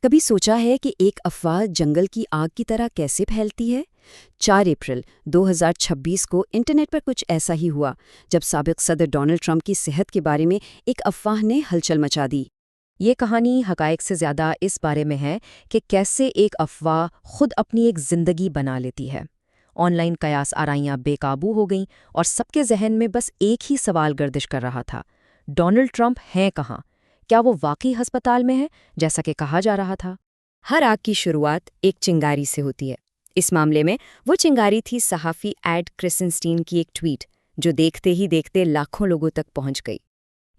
کبھی سوچا ہے کہ ایک افواہ جنگل کی آگ کی طرح کیسے پھیلتی ہے؟ 4 اپریل 2026 کو انٹرنیٹ پر کچھ ایسا ہی ہوا جب سابق صدر ڈونلڈ ٹرمپ کی صحت کے بارے میں ایک افواہ نے ہلچل مچا دی۔ یہ کہانی حقائق سے زیادہ اس بارے میں ہے کہ کیسے ایک افواہ خود اپنی ایک زندگی بنا لیتی ہے۔ آن لائن قیاس آرائیاں بے قابو ہو گئیں اور سب کے ذہن میں بس ایک ہی سوال گردش کر رہا تھا: ڈونلڈ ٹرمپ ہیں کہاں؟ کیا وہ واقعی ہسپتال میں ہے جیسا کہ کہا جا رہا تھا؟ ہر آگ کی شروعات ایک چنگاری سے ہوتی ہے۔ اس معاملے میں وہ چنگاری تھی صحافی ایڈ کرسنسٹین کی ایک ٹویٹ، جو دیکھتے ہی دیکھتے لاکھوں لوگوں تک پہنچ گئی۔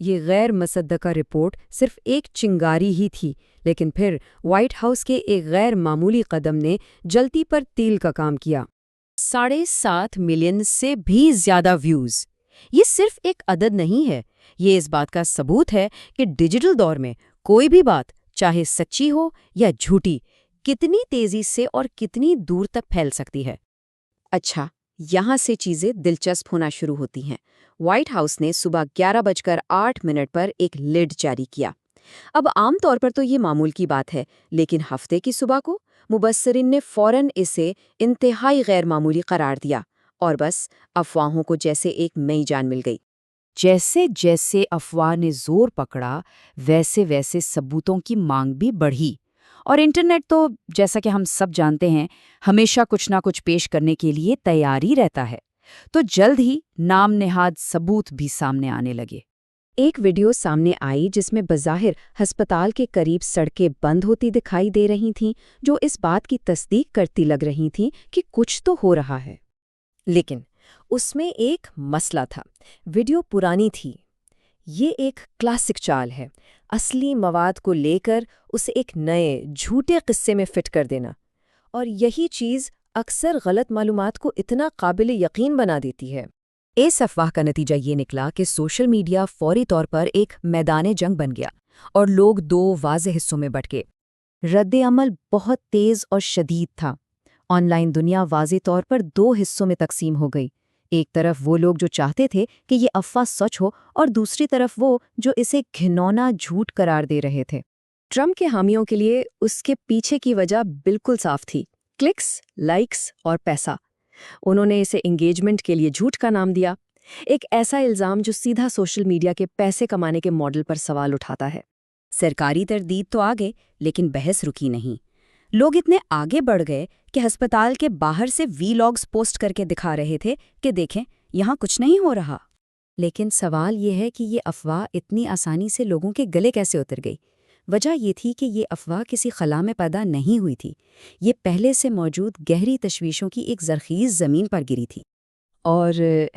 یہ غیر مصدقہ رپورٹ صرف ایک چنگاری ہی تھی، لیکن پھر وائٹ ہاؤس کے ایک غیر معمولی قدم نے جلتی پر تیل کا کام کیا۔ 7.5 ملین سے بھی زیادہ ویوز۔ یہ صرف ایک عدد نہیں ہے، یہ اس بات کا ثبوت ہے کہ ڈیجیٹل دور میں کوئی بھی بات، چاہے سچی ہو یا جھوٹی، کتنی تیزی سے اور کتنی دور تک پھیل سکتی ہے۔ اچھا، یہاں سے چیزیں دلچسپ ہونا شروع ہوتی ہیں۔ وائٹ ہاؤس نے صبح 11:08 پر ایک لیڈ جاری کیا۔ اب عام طور پر تو یہ معمول کی بات ہے، لیکن ہفتے کی صبح کو مبصرین نے فوراً اسے انتہائی غیر معمولی قرار دیا، اور بس افواہوں کو جیسے ایک نئی جان مل گئی۔ جیسے جیسے افواہ نے زور پکڑا، ویسے ویسے ثبوتوں کی مانگ بھی بڑھی، اور انٹرنیٹ تو جیسا کہ ہم سب جانتے ہیں ہمیشہ کچھ نہ کچھ پیش کرنے کے لیے تیار ہی رہتا ہے۔ تو جلد ہی نام نہاد ثبوت بھی سامنے آنے لگے۔ ایک ویڈیو سامنے آئی جس میں بظاہر ہسپتال کے قریب سڑکیں بند ہوتی دکھائی دے رہی تھیں، جو اس بات کی تصدیق کرتی لگ رہی تھیں کہ کچھ تو ہو رہا ہے۔ لیکن اس میں ایک مسئلہ تھا۔ ویڈیو پرانی تھی۔ یہ ایک کلاسک چال ہے، اصلی مواد کو لے کر اسے ایک نئے جھوٹے قصے میں فٹ کر دینا، اور یہی چیز اکثر غلط معلومات کو اتنا قابل یقین بنا دیتی ہے۔ اس افواہ کا نتیجہ یہ نکلا کہ سوشل میڈیا فوری طور پر ایک میدان جنگ بن گیا، اور لوگ 2 واضح حصوں میں بٹ گئے۔ رد عمل بہت تیز اور شدید تھا۔ آن لائن دنیا واضح طور پر 2 حصوں میں تقسیم ہو گئی۔ ایک طرف وہ لوگ جو چاہتے تھے کہ یہ افواہ سچ ہو، اور دوسری طرف وہ جو اسے گھنونا جھوٹ قرار دے رہے تھے۔ ٹرمپ کے حامیوں کے لیے اس کے پیچھے کی وجہ بالکل صاف تھی: کلکس، لائکس اور پیسہ۔ انہوں نے اسے انگیجمنٹ کے لیے جھوٹ کا نام دیا، ایک ایسا الزام جو سیدھا سوشل میڈیا کے پیسے کمانے کے ماڈل پر سوال اٹھاتا ہے۔ سرکاری تردید تو آگے، لیکن بحث رکی نہیں۔ لوگ اتنے آگے بڑھ گئے کہ ہسپتال کے باہر سے وی لاگز پوسٹ کر کے دکھا رہے تھے کہ دیکھیں، یہاں کچھ نہیں ہو رہا۔ لیکن سوال یہ ہے کہ یہ افواہ اتنی آسانی سے لوگوں کے گلے کیسے اتر گئی؟ وجہ یہ تھی کہ یہ افواہ کسی خلا میں پیدا نہیں ہوئی تھی، یہ پہلے سے موجود گہری تشویشوں کی ایک زرخیز زمین پر گری تھی۔ اور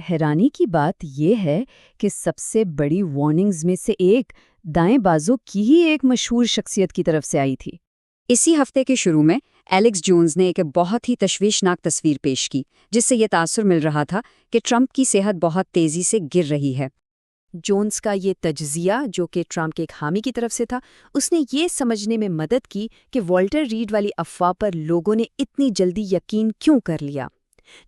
حیرانی کی بات یہ ہے کہ سب سے بڑی وارننگز میں سے ایک دائیں بازو کی ہی ایک مشہور شخصیت کی طرف سے آئی تھی۔ اسی ہفتے کے شروع میں ایلیکس جونز نے ایک بہت ہی تشویشناک تصویر پیش کی، جس سے یہ تاثر مل رہا تھا کہ ٹرمپ کی صحت بہت تیزی سے گر رہی ہے۔ جونز کا یہ تجزیہ، جو کہ ٹرمپ کے ایک حامی کی طرف سے تھا، اس نے یہ سمجھنے میں مدد کی کہ والٹر ریڈ والی افواہ پر لوگوں نے اتنی جلدی یقین کیوں کر لیا۔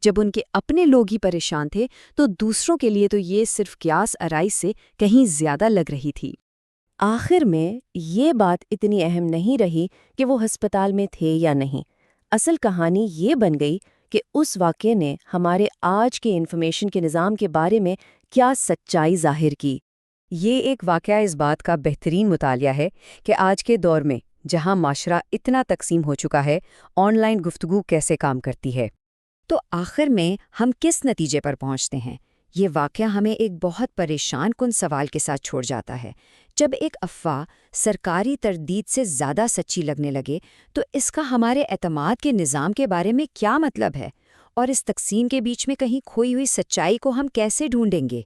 جب ان کے اپنے لوگ ہی پریشان تھے تو دوسروں کے لیے تو یہ صرف قیاس آرائی سے کہیں زیادہ لگ رہی تھی۔ آخر میں یہ بات اتنی اہم نہیں رہی کہ وہ ہسپتال میں تھے یا نہیں۔ اصل کہانی یہ بن گئی کہ اس واقعے نے ہمارے آج کے انفارمیشن کے نظام کے بارے میں کیا سچائی ظاہر کی۔ یہ ایک واقعہ اس بات کا بہترین مطالعہ ہے کہ آج کے دور میں، جہاں معاشرہ اتنا تقسیم ہو چکا ہے، آن لائن گفتگو کیسے کام کرتی ہے۔ تو آخر میں ہم کس نتیجے پر پہنچتے ہیں؟ یہ واقعہ ہمیں ایک بہت پریشان کن سوال کے ساتھ چھوڑ جاتا ہے۔ جب ایک افواہ سرکاری تردید سے زیادہ سچی لگنے لگے تو اس کا ہمارے اعتماد کے نظام کے بارے میں کیا مطلب ہے؟ اور اس تقسیم کے بیچ میں کہیں کھوئی ہوئی سچائی کو ہم کیسے ڈھونڈیں گے؟